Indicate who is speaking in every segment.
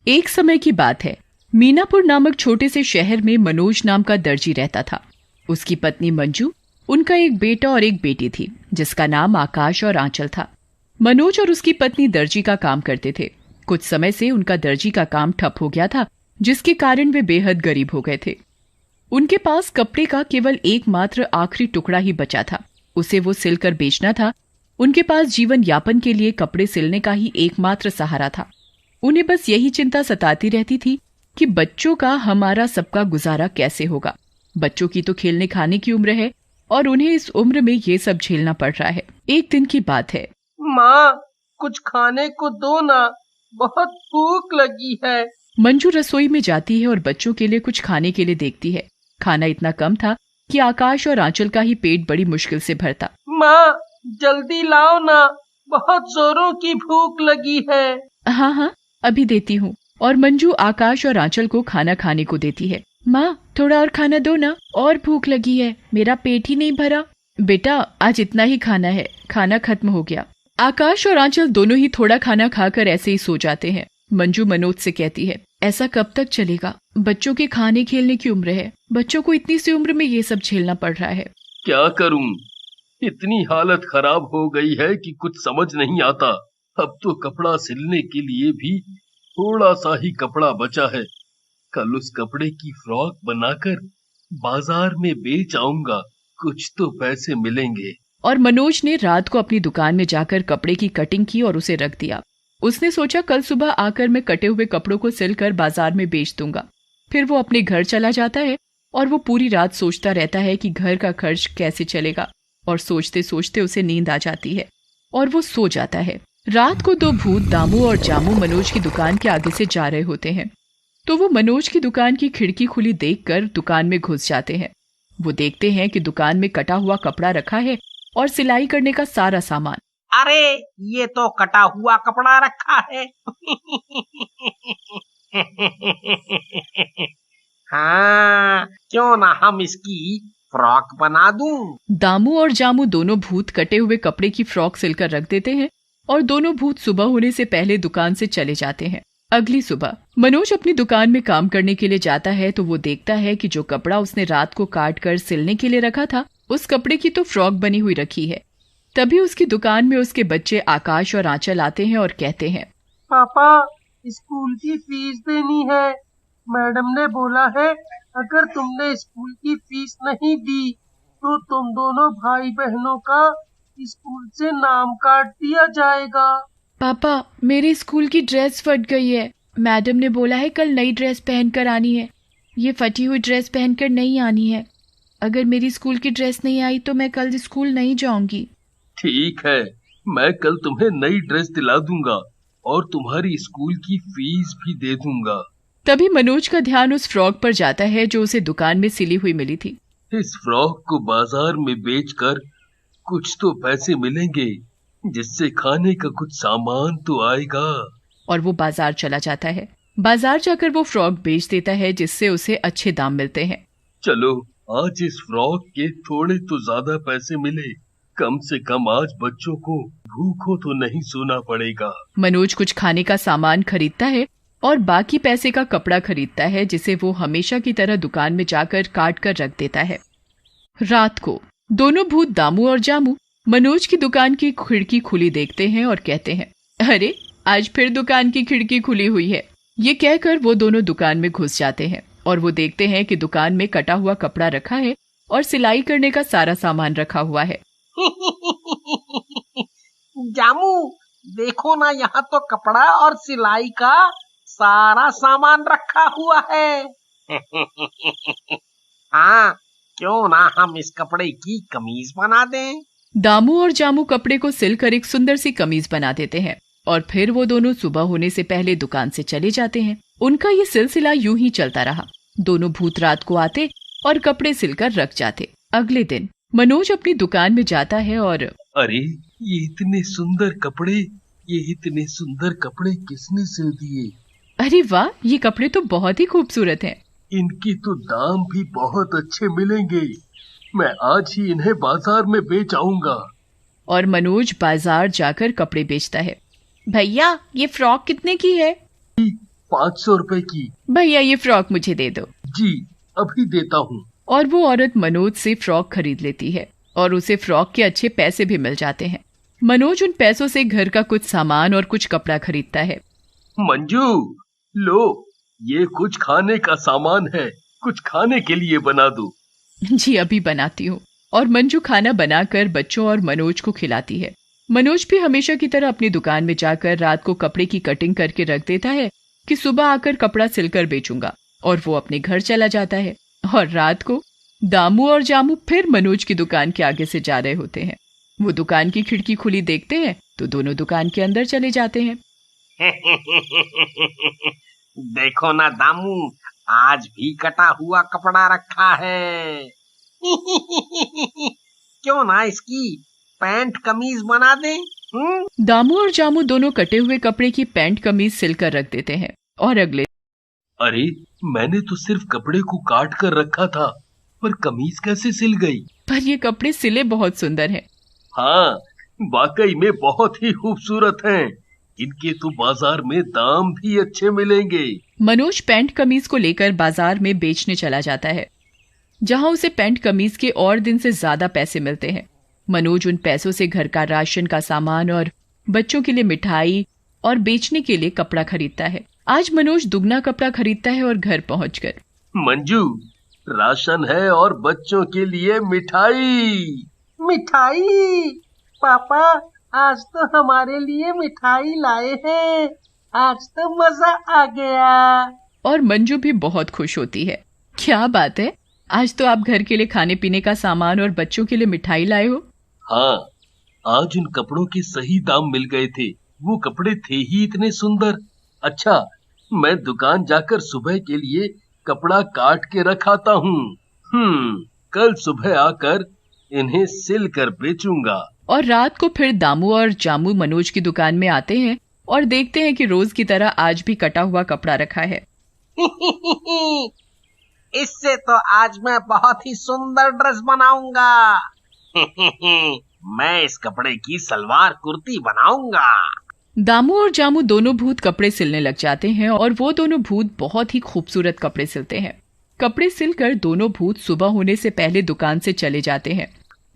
Speaker 1: एक समय की बात है। मीनापुर नामक छोटे से शहर में मनोज नाम का दर्जी रहता था। उसकी पत्नी मंजू, उनका एक बेटा और एक बेटी थी जिसका नाम आकाश और आंचल था। मनोज और उसकी पत्नी दर्जी का काम करते थे। कुछ समय से उनका दर्जी का काम ठप हो गया था, जिसके कारण वे बेहद गरीब हो गए थे। उनके पास कपड़े का केवल एकमात्र आखिरी टुकड़ा ही बचा था। उसे वो सिलकर बेचना था। उनके पास जीवन यापन के लिए कपड़े सिलने का ही एकमात्र सहारा था। उन्हें बस यही चिंता सताती रहती थी कि बच्चों का, हमारा सबका गुजारा कैसे होगा। बच्चों की तो खेलने खाने की उम्र है और उन्हें इस उम्र में ये सब झेलना पड़ रहा है। एक दिन की बात है।
Speaker 2: माँ, कुछ खाने को दो ना, बहुत भूख लगी है।
Speaker 1: मंजू रसोई में जाती है और बच्चों के लिए कुछ खाने के लिए देखती है। खाना इतना कम था कि आकाश और आंचल का ही पेट बड़ी मुश्किल से भरता।
Speaker 2: माँ, जल्दी लाओ ना, बहुत जोरों की भूख लगी है।
Speaker 1: हाँ हाँ, अभी देती हूँ। और मंजू आकाश और आंचल को खाना खाने को देती है। माँ, थोड़ा और खाना दो ना, और भूख लगी है, मेरा पेट ही नहीं भरा। बेटा, आज इतना ही खाना है, खाना खत्म हो गया। आकाश और आंचल दोनों ही थोड़ा खाना खाकर ऐसे ही सो जाते हैं। मंजू मनोज से कहती है, ऐसा कब तक चलेगा? बच्चों के खाने खेलने की उम्र है, बच्चों को इतनी सी उम्र में ये सब झेलना पड़ रहा है।
Speaker 3: क्या करूं? इतनी हालत खराब हो गई है कि कुछ समझ नहीं आता। अब तो कपड़ा सिलने के लिए भी थोड़ा सा ही कपड़ा बचा है। कल उस कपड़े की फ्रॉक बनाकर बाजार में बेच आऊंगा, कुछ तो पैसे मिलेंगे।
Speaker 1: और मनोज ने रात को अपनी दुकान में जाकर कपड़े की कटिंग की और उसे रख दिया। उसने सोचा कल सुबह आकर मैं कटे हुए कपड़ों को सिलकर बाजार में बेच दूंगा। फिर वो अपने घर चला जाता है और वो पूरी रात सोचता रहता है कि घर का खर्च कैसे चलेगा। और सोचते सोचते उसे नींद आ जाती है और वो सो जाता है। रात को दो भूत दामू और जामू मनोज की दुकान के आगे से जा रहे होते हैं, तो वो मनोज की दुकान की खिड़की खुली देखकर दुकान में घुस जाते हैं। वो देखते हैं कि दुकान में कटा हुआ कपड़ा रखा है और सिलाई करने का सारा सामान।
Speaker 2: अरे, ये तो कटा हुआ कपड़ा रखा है। हाँ, क्यों ना हम इसकी फ्रॉक बना दूं।
Speaker 1: दामू और जामू दोनों भूत कटे हुए कपड़े की फ्रॉक सिलकर रख देते हैं और दोनों भूत सुबह होने से पहले दुकान से चले जाते हैं। अगली सुबह मनोज अपनी दुकान में काम करने के लिए जाता है तो वो देखता है कि जो कपड़ा उसने रात को काट कर सिलने के लिए रखा था, उस कपड़े की तो फ्रॉक बनी हुई रखी है। तभी उसकी दुकान में उसके बच्चे आकाश और आंचल आते हैं और कहते हैं,
Speaker 2: पापा, स्कूल की फीस देनी है। मैडम ने बोला है अगर तुमने स्कूल की फीस नहीं दी तो तुम दोनों भाई बहनों का स्कूल से नाम काट दिया जाएगा।
Speaker 1: पापा, मेरे स्कूल की ड्रेस फट गई है। मैडम ने बोला है कल नई ड्रेस पहनकर आनी है। ये फटी हुई ड्रेस पहनकर नहीं आनी है। अगर मेरी स्कूल की ड्रेस नहीं आई तो मैं कल स्कूल नहीं जाऊंगी।
Speaker 3: ठीक है, मैं कल तुम्हें नई ड्रेस दिला दूंगा और तुम्हारी स्कूल की फीस भी दे दूंगा।
Speaker 1: तभी मनोज का ध्यान उस फ्रॉक पर जाता है जो उसे दुकान में सिली हुई मिली थी।
Speaker 3: इस फ्रॉक को बाजार में बेचकर कुछ तो पैसे मिलेंगे, जिससे खाने का कुछ सामान तो आएगा।
Speaker 1: और वो बाजार चला जाता है। बाजार जाकर वो फ्रॉक बेच देता है जिससे उसे अच्छे दाम मिलते हैं।
Speaker 3: चलो, आज इस फ्रॉक के थोड़े तो ज्यादा पैसे मिले, कम से कम आज बच्चों को भूखों तो नहीं सोना पड़ेगा।
Speaker 1: मनोज कुछ खाने का सामान खरीदता है और बाकी पैसे का कपड़ा खरीदता है जिसे वो हमेशा की तरह दुकान में जाकर काट कर रख देता है। रात को दोनों भूत दामू और जामू मनोज की दुकान की खिड़की खुली देखते हैं और कहते हैं, अरे, आज फिर दुकान की खिड़की खुली हुई है। ये कहकर वो दोनों दुकान में घुस जाते हैं और वो देखते हैं कि दुकान में कटा हुआ कपड़ा रखा है और सिलाई करने का सारा सामान रखा हुआ है।
Speaker 2: जामू, देखो ना, यहाँ तो कपड़ा और सिलाई का सारा सामान रखा हुआ है। हाँ, क्यों ना हम इस कपड़े की कमीज बना दें।
Speaker 1: दामू और जामू कपड़े को सिलकर एक सुंदर सी कमीज बना देते हैं और फिर वो दोनों सुबह होने से पहले दुकान से चले जाते हैं। उनका ये सिलसिला यूं ही चलता रहा। दोनों भूत रात को आते और कपड़े सिलकर रख जाते। अगले दिन मनोज अपनी दुकान में जाता है और
Speaker 3: अरे, ये इतने सुंदर कपड़े, ये इतने सुंदर कपड़े किसने सिल दिए?
Speaker 1: अरे वाह, ये कपड़े तो बहुत ही खूबसूरत हैं।
Speaker 3: इनकी तो दाम भी बहुत अच्छे मिलेंगे। मैं आज ही इन्हें बाजार में बेच आऊंगा।
Speaker 1: और मनोज बाजार जाकर कपड़े बेचता है। भैया, ये फ्रॉक कितने की है?
Speaker 3: 500 रुपए की।
Speaker 1: भैया ये फ्रॉक मुझे दे दो।
Speaker 3: जी अभी देता हूँ।
Speaker 1: और वो औरत मनोज से फ्रॉक खरीद लेती है और उसे फ्रॉक के अच्छे पैसे भी मिल जाते हैं। मनोज उन पैसों से घर का कुछ सामान और कुछ कपड़ा खरीदता है।
Speaker 3: मंजू लो, ये कुछ खाने का सामान है, कुछ खाने के लिए बना दो।
Speaker 1: जी अभी बनाती हूँ। और मंजू खाना बनाकर बच्चों और मनोज को खिलाती है। मनोज भी हमेशा की तरह अपनी दुकान में जाकर रात को कपड़े की कटिंग करके रख देता है कि सुबह आकर कपड़ा सिलकर बेचूंगा, और वो अपने घर चला जाता है। और रात को दामू और जामू फिर मनोज की दुकान के आगे से जा रहे होते हैं। वो दुकान की खिड़की खुली देखते हैं तो दोनों दुकान के अंदर चले जाते हैं।
Speaker 4: देखो ना दामू, आज भी कटा हुआ कपड़ा रखा है। क्यों ना इसकी पैंट कमीज बना दें?
Speaker 1: दामू और जामू दोनों कटे हुए कपड़े की पैंट कमीज सिलकर रख देते हैं। और अगले
Speaker 3: अरे मैंने तो सिर्फ कपड़े को काट कर रखा था, पर कमीज कैसे सिल गई?
Speaker 1: पर ये कपड़े सिले बहुत सुंदर हैं।
Speaker 3: हाँ वाकई में बहुत ही खूबसूरत हैं। इनके तो बाजार में दाम भी अच्छे मिलेंगे।
Speaker 1: मनोज पैंट कमीज को लेकर बाजार में बेचने चला जाता है, जहां उसे पैंट कमीज के और दिन से ज्यादा पैसे मिलते हैं। मनोज उन पैसों से घर का राशन का सामान और बच्चों के लिए मिठाई और बेचने के लिए कपड़ा खरीदता है। आज मनोज दुगना कपड़ा खरीदता है और घर पहुंचकर
Speaker 3: मंजू राशन है और बच्चों के लिए मिठाई।
Speaker 2: मिठाई? पापा आज तो हमारे लिए मिठाई लाए हैं, आज तो मजा आ गया।
Speaker 1: और मंजू भी बहुत खुश होती है। क्या बात है, आज तो आप घर के लिए खाने पीने का सामान और बच्चों के लिए मिठाई लाए हो।
Speaker 3: हाँ आज उन कपड़ों के सही दाम मिल गए थे, वो कपड़े थे ही इतने सुंदर। अच्छा मैं दुकान जाकर सुबह के लिए कपड़ा काट के रखाता हूँ। कल सुबह आकर इन्हें सिल कर बेचूंगा।
Speaker 1: और रात को फिर दामू और जामू मनोज की दुकान में आते हैं और देखते हैं कि रोज की तरह आज भी कटा हुआ कपड़ा रखा है।
Speaker 4: इससे तो आज मैं बहुत ही सुंदर ड्रेस बनाऊंगा। मैं इस कपड़े की सलवार कुर्ती बनाऊंगा।
Speaker 1: दामू और जामू दोनों भूत कपड़े सिलने लग जाते हैं और वो दोनों भूत बहुत ही खूबसूरत कपड़े सिलते हैं। कपड़े सिलकर दोनों भूत सुबह होने से पहले दुकान से चले जाते हैं।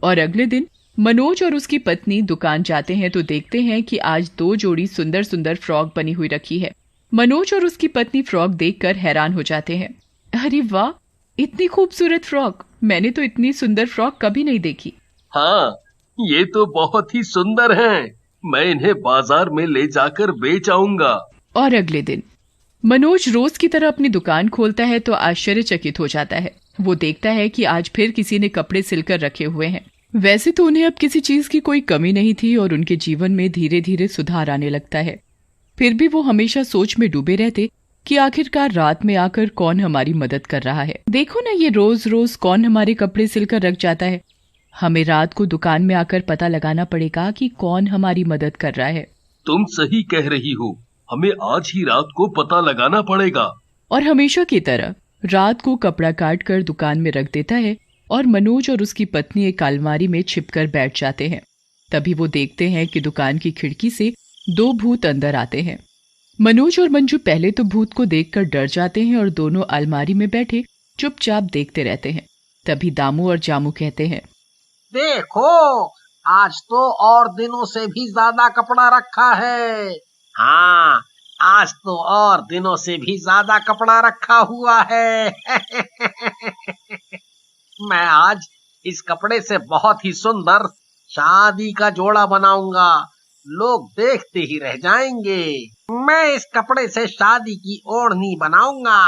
Speaker 1: और अगले दिन मनोज और उसकी पत्नी दुकान जाते हैं तो देखते हैं कि आज 2 जोड़ी सुंदर सुंदर फ्रॉक बनी हुई रखी है। मनोज और उसकी पत्नी फ्रॉक देखकर हैरान हो जाते हैं। अरे वाह, इतनी खूबसूरत फ्रॉक, मैंने तो इतनी सुंदर फ्रॉक कभी नहीं देखी।
Speaker 3: हाँ ये तो बहुत ही सुंदर हैं, मैं इन्हें बाजार में ले जाकर बेच आऊंगा।
Speaker 1: और अगले दिन मनोज रोज की तरह अपनी दुकान खोलता है तो आश्चर्यचकित हो जाता है। वो देखता है कि आज फिर किसी ने कपड़े सिलकर रखे हुए हैं। वैसे तो उन्हें अब किसी चीज की कोई कमी नहीं थी और उनके जीवन में धीरे धीरे सुधार आने लगता है। फिर भी वो हमेशा सोच में डूबे रहते कि आखिरकार रात में आकर कौन हमारी मदद कर रहा है। देखो ना, ये रोज रोज कौन हमारे कपड़े सिलकर रख जाता है। हमें रात को दुकान में आकर पता लगाना पड़ेगा कि कौन हमारी मदद कर रहा है।
Speaker 3: तुम सही कह रही हो, हमें आज ही रात को पता लगाना पड़ेगा।
Speaker 1: और हमेशा की तरह रात को कपड़ा काट कर दुकान में रख देता है और मनोज और उसकी पत्नी एक अलमारी में छिपकर बैठ जाते हैं। तभी वो देखते हैं कि दुकान की खिड़की से 2 भूत अंदर आते हैं। मनोज और मंजू पहले तो भूत को देखकर डर जाते हैं और दोनों अलमारी में बैठे चुपचाप देखते रहते हैं। तभी दामू और जामू कहते हैं,
Speaker 4: देखो आज तो और दिनों से भी ज्यादा कपड़ा रखा है। हाँ आज तो और दिनों से भी ज्यादा कपड़ा रखा हुआ है। मैं आज इस कपड़े से बहुत ही सुंदर शादी का जोड़ा बनाऊंगा, लोग देखते ही रह जाएंगे। मैं इस कपड़े से शादी की ओढ़नी बनाऊंगा।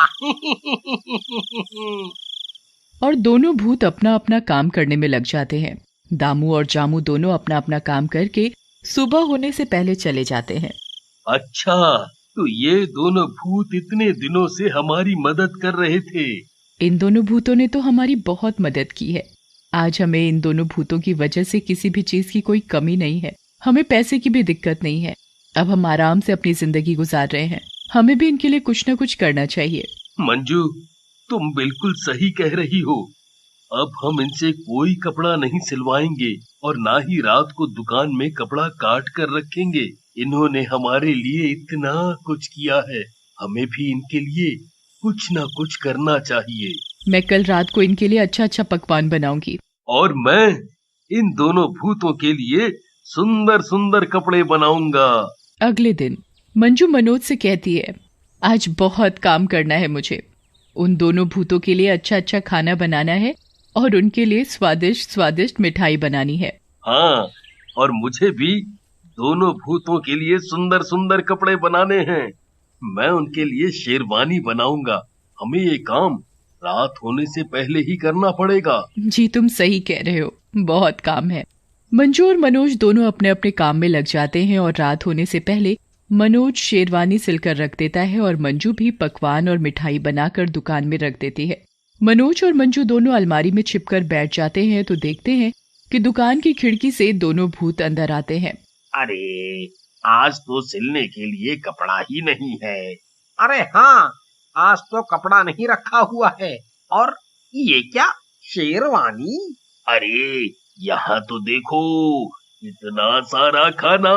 Speaker 1: और दोनों भूत अपना अपना काम करने में लग जाते हैं। दामू और जामू दोनों अपना अपना काम करके सुबह होने से पहले चले जाते हैं।
Speaker 3: अच्छा तो ये दोनों भूत इतने दिनों से हमारी मदद कर रहे थे।
Speaker 1: इन दोनों भूतों ने तो हमारी बहुत मदद की है। आज हमें इन दोनों भूतों की वजह से किसी भी चीज की कोई कमी नहीं है। हमें पैसे की भी दिक्कत नहीं है। अब हम आराम से अपनी जिंदगी गुजार रहे हैं। हमें भी इनके लिए कुछ न कुछ करना चाहिए।
Speaker 3: मंजू तुम बिल्कुल सही कह रही हो। अब हम इनसे कोई कपड़ा नहीं सिलवाएंगे और ना ही रात को दुकान में कपड़ा काट कर रखेंगे। इन्होंने हमारे लिए इतना कुछ किया है, हमें भी इनके लिए कुछ ना कुछ करना चाहिए।
Speaker 1: मैं कल रात को इनके लिए अच्छा अच्छा पकवान बनाऊंगी।
Speaker 3: और मैं इन दोनों भूतों के लिए सुंदर सुंदर कपड़े बनाऊंगा।
Speaker 1: अगले दिन मंजू मनोज से कहती है, आज बहुत काम करना है मुझे। उन दोनों भूतों के लिए अच्छा अच्छा खाना बनाना है और उनके लिए स्वादिष्ट स्वादिष्ट मिठाई बनानी है।
Speaker 3: हाँ, और मुझे भी दोनों भूतों के लिए सुंदर सुंदर कपड़े बनाने हैं। मैं उनके लिए शेरवानी बनाऊंगा। हमें ये काम रात होने से पहले ही करना पड़ेगा।
Speaker 1: जी तुम सही कह रहे हो, बहुत काम है। मंजू और मनोज दोनों अपने अपने काम में लग जाते हैं और रात होने से पहले मनोज शेरवानी सिलकर रख देता है और मंजू भी पकवान और मिठाई बनाकर दुकान में रख देती है। मनोज और मंजू दोनों अलमारी में छिपकर बैठ जाते हैं तो देखते हैं कि दुकान की खिड़की से दोनों भूत अंदर आते हैं।
Speaker 3: अरे, आज तो सिलने के लिए कपड़ा ही नहीं है।
Speaker 4: अरे हाँ, आज तो कपड़ा नहीं रखा हुआ है। और ये क्या, शेरवानी?
Speaker 3: अरे, यहाँ तो देखो, इतना सारा खाना,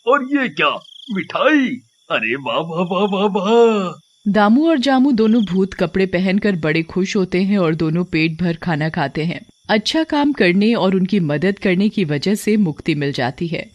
Speaker 3: और ये क्या, मिठाई। अरे वाह वाह वाह वाह वाह।
Speaker 1: दामू और जामू दोनों भूत कपड़े पहनकर बड़े खुश होते हैं और दोनों पेट भर खाना खाते हैं। अच्छा काम करने और उनकी मदद करने की वजह से मुक्ति मिल जाती है।